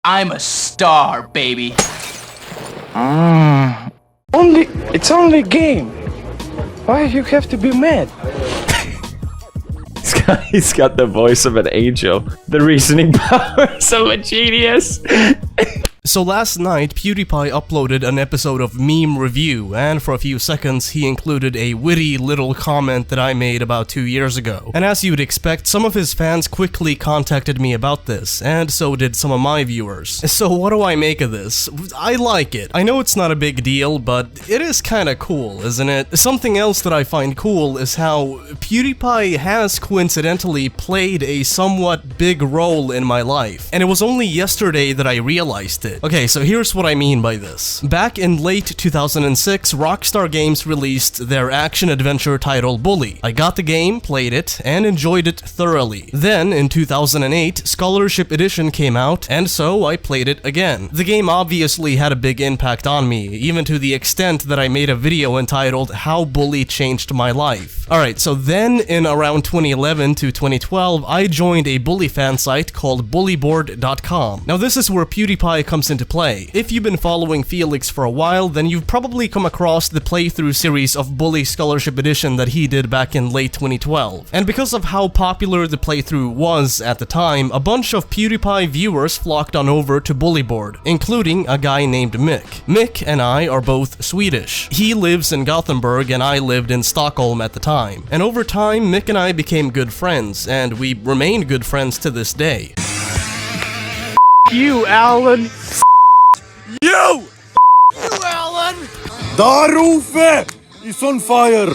I'm a star, baby. It's only a game. Why you have to be mad? He's got the voice of an angel. The reasoning powers of a genius. So last night, PewDiePie uploaded an episode of Meme Review, and for a few seconds he included a witty little comment that I made about 2 years ago. And as you'd expect, some of his fans quickly contacted me about this, and so did some of my viewers. So what do I make of this? I like it. I know it's not a big deal, but it is kinda cool, isn't it? Something else that I find cool is how PewDiePie has coincidentally played a somewhat big role in my life. And it was only yesterday that I realized it. Okay, so here's what I mean by this. Back in late 2006, Rockstar Games released their action-adventure title Bully. I got the game, played it, and enjoyed it thoroughly. Then, in 2008, Scholarship Edition came out, and so I played it again. The game obviously had a big impact on me, even to the extent that I made a video entitled How Bully Changed My Life. Alright, so then in around 2011 to 2012, I joined a Bully fan site called bullyboard.com. Now this is where PewDiePie comes into play. If you've been following Felix for a while, then you've probably come across the playthrough series of Bully Scholarship Edition that he did back in late 2012. And because of how popular the playthrough was at the time, a bunch of PewDiePie viewers flocked on over to Bullyboard, including a guy named Mick. Mick and I are both Swedish. He lives in Gothenburg and I lived in Stockholm at the time. And over time, Mick and I became good friends, and we remain good friends to this day. You, Alan. You, Alan! Darufe! It's on fire!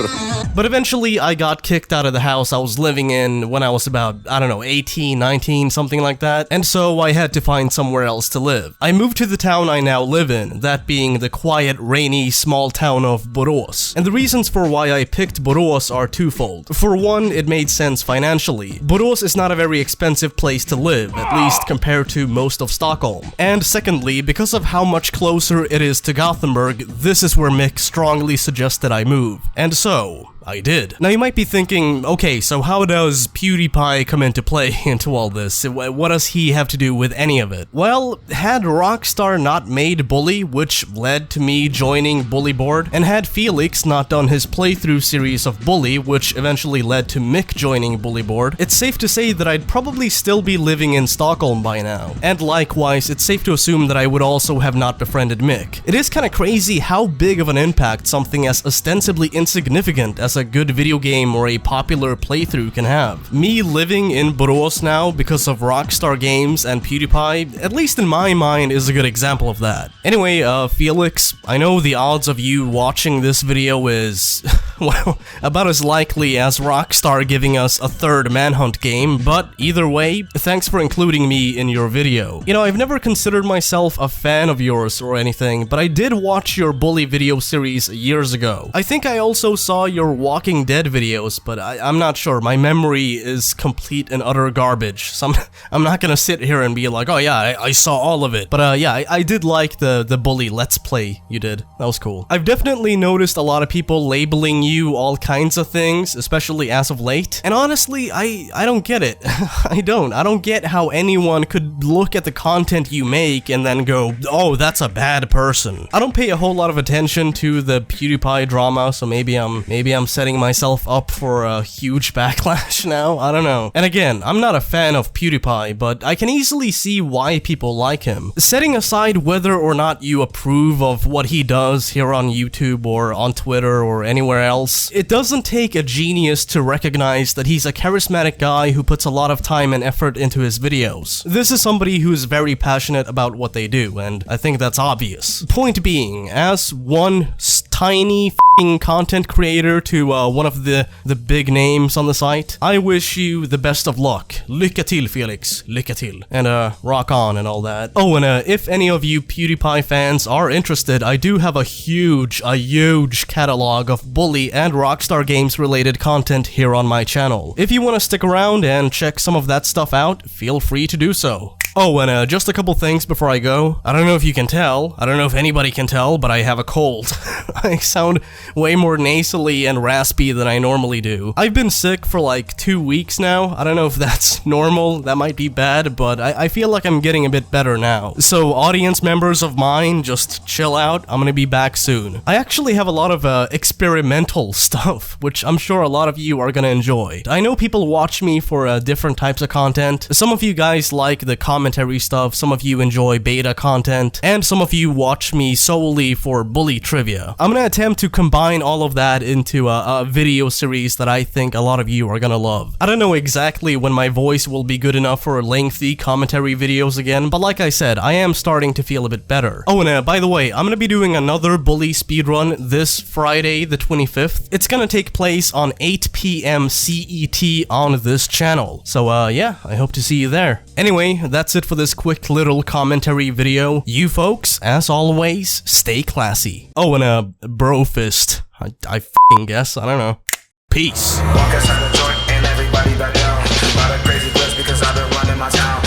But eventually I got kicked out of the house I was living in when I was about, I don't know, 18, 19, something like that, and so I had to find somewhere else to live. I moved to the town I now live in, that being the quiet, rainy, small town of Borås. And the reasons for why I picked Borås are twofold. For one, it made sense financially. Borås is not a very expensive place to live, at least compared to most of Stockholm. And secondly, because of how much closer it is to Gothenburg, this is where Mick strongly suggested I move. And so I did. Now you might be thinking, okay, so how does PewDiePie come into play into all this? What does he have to do with any of it? Well, had Rockstar not made Bully, which led to me joining Bullyboard, and had Felix not done his playthrough series of Bully, which eventually led to Mick joining Bullyboard, it's safe to say that I'd probably still be living in Stockholm by now. And likewise, it's safe to assume that I would also have not befriended Mick. It is kinda crazy how big of an impact something as ostensibly insignificant as a good video game or a popular playthrough can have. Me living in Borås now because of Rockstar Games and PewDiePie, at least in my mind, is a good example of that. Anyway, Felix, I know the odds of you watching this video is, well, about as likely as Rockstar giving us a third Manhunt game, but either way, thanks for including me in your video. You know, I've never considered myself a fan of yours or anything, but I did watch your Bully video series years ago. I think I also saw your Walking Dead videos, but I'm not sure. My memory is complete and utter garbage, so I'm not gonna sit here and be like, oh yeah, I saw all of it. But yeah, I did like the Bully Let's Play you did. That was cool. I've definitely noticed a lot of people labeling you all kinds of things, especially as of late. And honestly, I don't get it. I don't get how anyone could look at the content you make and then go, oh, that's a bad person. I don't pay a whole lot of attention to the PewDiePie drama, so maybe I'm setting myself up for a huge backlash now. I don't know. And again, I'm not a fan of PewDiePie, but I can easily see why people like him. Setting aside whether or not you approve of what he does here on YouTube or on Twitter or anywhere else, it doesn't take a genius to recognize that he's a charismatic guy who puts a lot of time and effort into his videos. This is somebody who's very passionate about what they do, and I think that's obvious. Point being, as one tiny f***ing content creator to one of the big names on the site, I wish you the best of luck. Lycka till, Felix. Lycka till. And rock on and all that. Oh, and if any of you PewDiePie fans are interested, I do have a huge catalog of Bully and Rockstar Games related content here on my channel. If you want to stick around and check some of that stuff out, feel free to do so. Oh, and just a couple things before I go. I don't know if you can tell, I don't know if anybody can tell, but I have a cold. I sound way more nasally and raspy than I normally do. I've been sick for like 2 weeks now. I don't know if that's normal, that might be bad, but I feel like I'm getting a bit better now. So audience members of mine, just chill out, I'm gonna be back soon. I actually have a lot of experimental stuff, which I'm sure a lot of you are gonna enjoy. I know people watch me for different types of content. Some of you guys like the commentary stuff, some of you enjoy beta content, and some of you watch me solely for bully trivia. I'm gonna attempt to combine all of that into a video series that I think a lot of you are gonna love. I don't know exactly when my voice will be good enough for lengthy commentary videos again, but like I said, I am starting to feel a bit better. Oh, and by the way, I'm gonna be doing another bully speedrun this Friday the 25th. It's gonna take place on 8 p.m. CET on this channel. So yeah, I hope to see you there. Anyway, that's it for this quick little commentary video. You folks, as always, stay classy. Oh, and bro fist. I f***ing guess, I don't know. Peace. Walk outside the joint and everybody back down. A lot of crazy girls because I've been running my town.